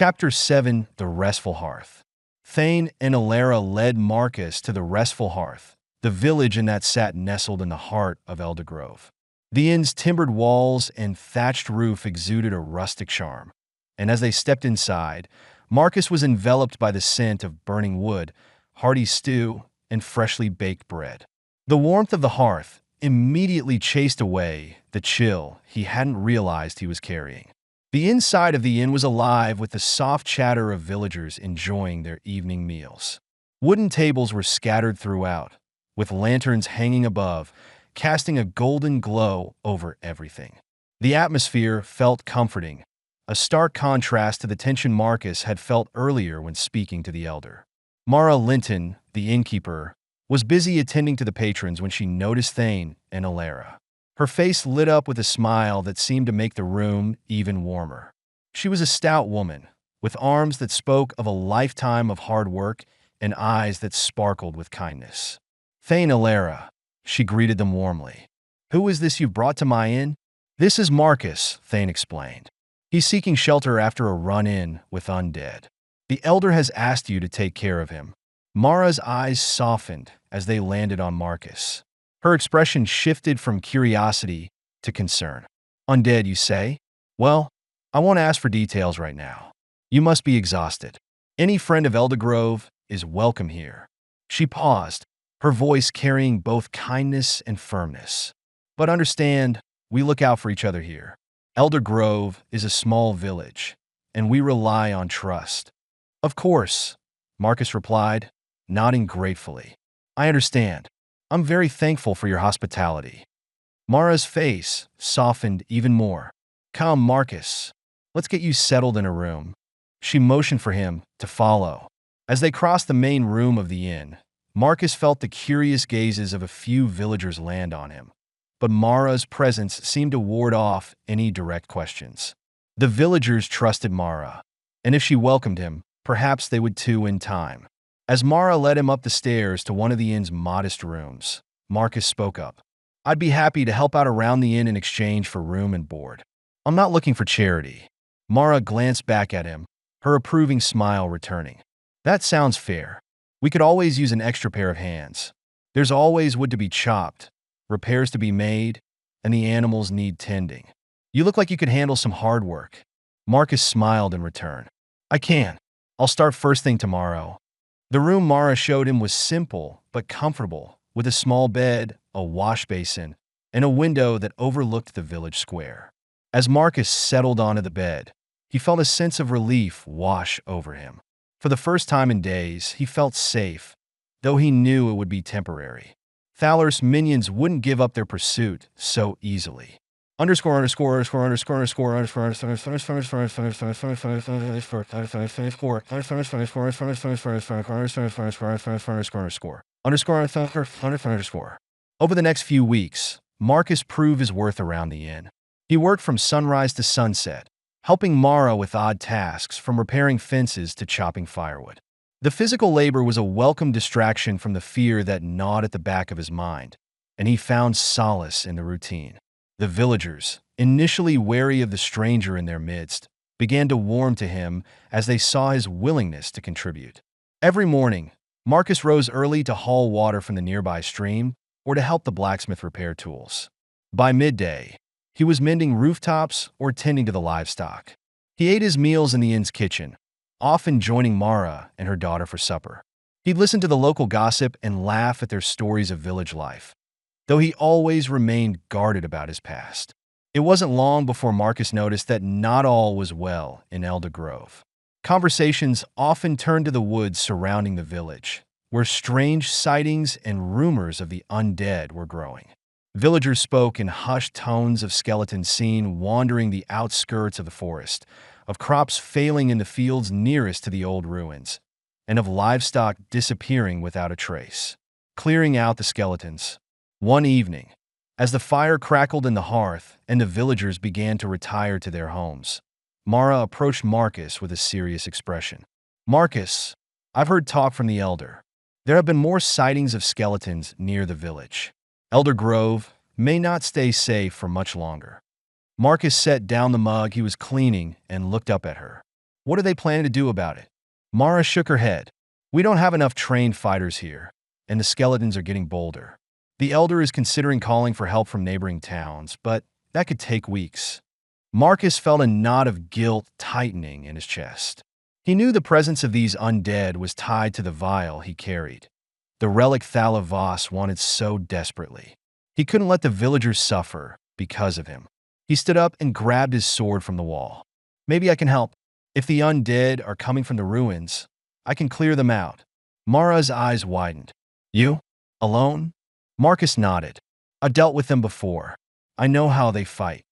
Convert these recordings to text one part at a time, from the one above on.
Chapter 7: The Restful Hearth. Thane and Alara led Marcus to the Restful Hearth, the village inn that sat nestled in the heart of Eldergrove. The inn's timbered walls and thatched roof exuded a rustic charm, and as they stepped inside, Marcus was enveloped by the scent of burning wood, hearty stew, and freshly baked bread. The warmth of the hearth immediately chased away the chill he hadn't realized he was carrying. The inside of the inn was alive with the soft chatter of villagers enjoying their evening meals. Wooden tables were scattered throughout, with lanterns hanging above, casting a golden glow over everything. The atmosphere felt comforting, a stark contrast to the tension Marcus had felt earlier when speaking to the elder. Mara Linton, the innkeeper, was busy attending to the patrons when she noticed Thane and Alara. Her face lit up with a smile that seemed to make the room even warmer. She was a stout woman, with arms that spoke of a lifetime of hard work and eyes that sparkled with kindness. "Thane, Alara," she greeted them warmly. "Who is this you've brought to my inn?" "This is Marcus," Thane explained. "He's seeking shelter after a run-in with undead. The elder has asked you to take care of him." Mara's eyes softened as they landed on Marcus. Her expression shifted from curiosity to concern. "Undead, you say? Well, I won't ask for details right now. You must be exhausted. Any friend of Eldergrove is welcome here." She paused, her voice carrying both kindness and firmness. "But understand, we look out for each other here. Eldergrove is a small village, and we rely on trust." "Of course," Marcus replied, nodding gratefully. "I understand. I'm very thankful for your hospitality." Mara's face softened even more. "Come, Marcus. Let's get you settled in a room." She motioned for him to follow. As they crossed the main room of the inn, Marcus felt the curious gazes of a few villagers land on him. But Mara's presence seemed to ward off any direct questions. The villagers trusted Mara, and if she welcomed him, perhaps they would too in time. As Mara led him up the stairs to one of the inn's modest rooms, Marcus spoke up. "I'd be happy to help out around the inn in exchange for room and board. I'm not looking for charity." Mara glanced back at him, her approving smile returning. "That sounds fair. We could always use an extra pair of hands. There's always wood to be chopped, repairs to be made, and the animals need tending. You look like you could handle some hard work." Marcus smiled in return. "I can. I'll start first thing tomorrow." The room Mara showed him was simple but comfortable, with a small bed, a wash basin, and a window that overlooked the village square. As Marcus settled onto the bed, he felt a sense of relief wash over him. For the first time in days, he felt safe, though he knew it would be temporary. Thaler's minions wouldn't give up their pursuit so easily. Over the next few weeks, Marcus proved his worth around the inn. He worked from sunrise to sunset, helping Mara with odd tasks from repairing fences to chopping firewood. The physical labor was a welcome distraction from the fear that gnawed at the back of his mind, and he found solace in the routine. The villagers, initially wary of the stranger in their midst, began to warm to him as they saw his willingness to contribute. Every morning, Marcus rose early to haul water from the nearby stream or to help the blacksmith repair tools. By midday, he was mending rooftops or tending to the livestock. He ate his meals in the inn's kitchen, often joining Mara and her daughter for supper. He'd listen to the local gossip and laugh at their stories of village life, though he always remained guarded about his past. It wasn't long before Marcus noticed that not all was well in Eldergrove. Conversations often turned to the woods surrounding the village, where strange sightings and rumors of the undead were growing. Villagers spoke in hushed tones of skeletons seen wandering the outskirts of the forest, of crops failing in the fields nearest to the old ruins, and of livestock disappearing without a trace. Clearing out the skeletons. One evening, as the fire crackled in the hearth and the villagers began to retire to their homes, Mara approached Marcus with a serious expression. "Marcus, I've heard talk from the elder. There have been more sightings of skeletons near the village. Eldergrove may not stay safe for much longer." Marcus set down the mug he was cleaning and looked up at her. What are they planning to do about it? Mara shook her head. We don't have enough trained fighters here, and the skeletons are getting bolder. The elder is considering calling for help from neighboring towns, but that could take weeks. Marcus felt a knot of guilt tightening in his chest. He knew the presence of these undead was tied to the vial he carried. The relic Thala Voss wanted so desperately. He couldn't let the villagers suffer because of him. He stood up and grabbed his sword from the wall. Maybe I can help. If the undead are coming from the ruins, I can clear them out. Mara's eyes widened. You? Alone? Marcus nodded. I've dealt with them before. I know how they fight.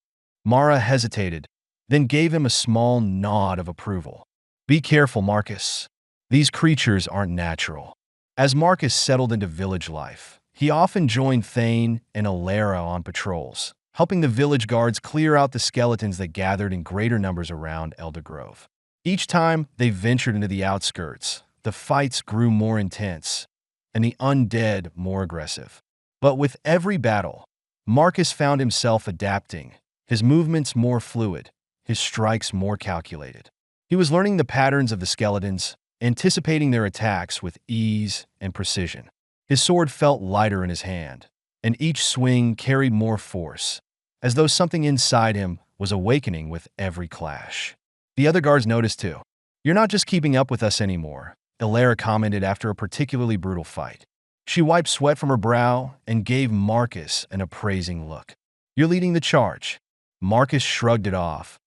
Mara hesitated, then gave him a small nod of approval. Be careful, Marcus. These creatures aren't natural. As Marcus settled into village life, he often joined Thane and Alara on patrols, helping the village guards clear out the skeletons that gathered in greater numbers around Eldergrove. Each time they ventured into the outskirts, the fights grew more intense, and the undead more aggressive. But with every battle, Marcus found himself adapting, his movements more fluid, his strikes more calculated. He was learning the patterns of the skeletons, anticipating their attacks with ease and precision. His sword felt lighter in his hand, and each swing carried more force, as though something inside him was awakening with every clash. The other guards noticed too. You're not just keeping up with us anymore, Alara commented after a particularly brutal fight. She wiped sweat from her brow and gave Marcus an appraising look. You're leading the charge. Marcus shrugged it off,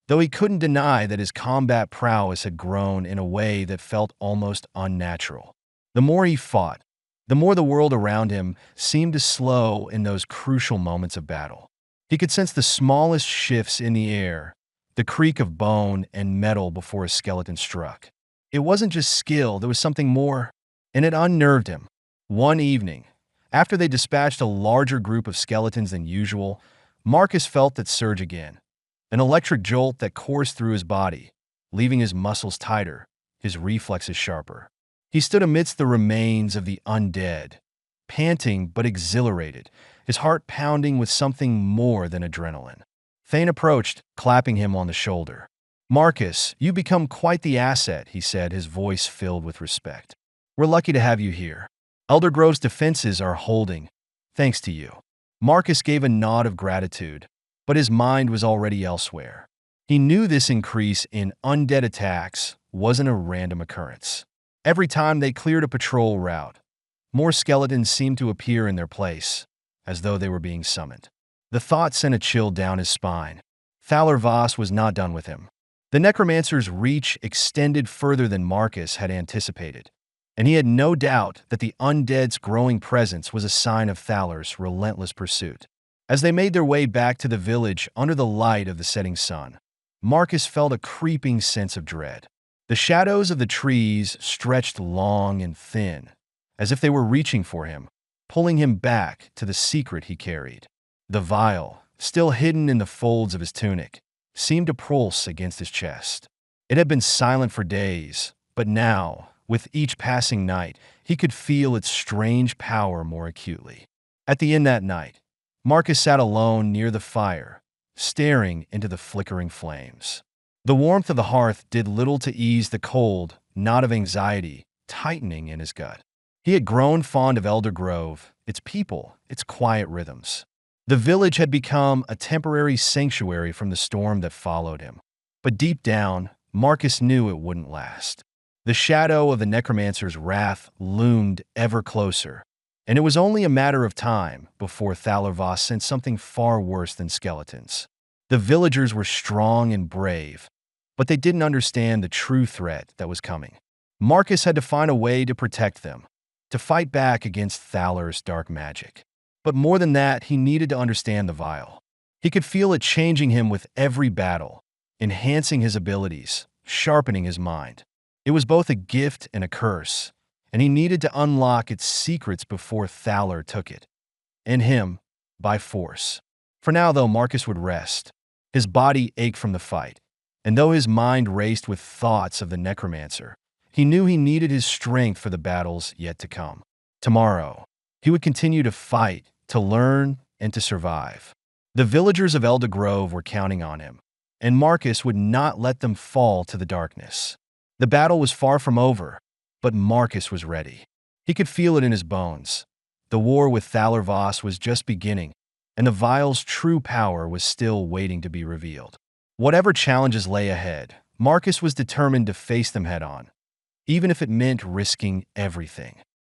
though he couldn't deny that his combat prowess had grown in a way that felt almost unnatural. The more he fought, the more the world around him seemed to slow in those crucial moments of battle. He could sense the smallest shifts in the air, the creak of bone and metal before a skeleton struck. It wasn't just skill, there was something more, and it unnerved him. One evening, after they dispatched a larger group of skeletons than usual, Marcus felt that surge again. An electric jolt that coursed through his body, leaving his muscles tighter, his reflexes sharper. He stood amidst the remains of the undead, panting but exhilarated, his heart pounding with something more than adrenaline. Thane approached, clapping him on the shoulder. Marcus, you've become quite the asset, he said, his voice filled with respect. We're lucky to have you here. Eldergrove's defenses are holding, thanks to you. Marcus gave a nod of gratitude, but his mind was already elsewhere. He knew this increase in undead attacks wasn't a random occurrence. Every time they cleared a patrol route, more skeletons seemed to appear in their place, as though they were being summoned. The thought sent a chill down his spine. Thala Voss was not done with him. The necromancer's reach extended further than Marcus had anticipated, and he had no doubt that the undead's growing presence was a sign of Thalar's relentless pursuit. As they made their way back to the village under the light of the setting sun, Marcus felt a creeping sense of dread. The shadows of the trees stretched long and thin, as if they were reaching for him, pulling him back to the secret he carried. The vial, still hidden in the folds of his tunic, seemed to pulse against his chest. It had been silent for days, but now, with each passing night, he could feel its strange power more acutely. At the inn that night, Marcus sat alone near the fire, staring into the flickering flames. The warmth of the hearth did little to ease the cold knot of anxiety tightening in his gut. He had grown fond of Eldergrove, its people, its quiet rhythms. The village had become a temporary sanctuary from the storm that followed him. But deep down, Marcus knew it wouldn't last. The shadow of the necromancer's wrath loomed ever closer, and it was only a matter of time before Thala Voss sent something far worse than skeletons. The villagers were strong and brave, but they didn't understand the true threat that was coming. Marcus had to find a way to protect them, to fight back against Thalar's dark magic. But more than that, he needed to understand the vial. He could feel it changing him with every battle, enhancing his abilities, sharpening his mind. It was both a gift and a curse, and he needed to unlock its secrets before Thalar took it, and him, by force. For now, though, Marcus would rest. His body ached from the fight, and though his mind raced with thoughts of the necromancer, he knew he needed his strength for the battles yet to come. Tomorrow, he would continue to fight, to learn, and to survive. The villagers of Eldergrove were counting on him. and Marcus would not let them fall to the darkness. The battle was far from over, but Marcus was ready. He could feel it in his bones. The war with Thaler Voss was just beginning, and the Vial's true power was still waiting to be revealed. Whatever challenges lay ahead, Marcus was determined to face them head-on, even if it meant risking everything.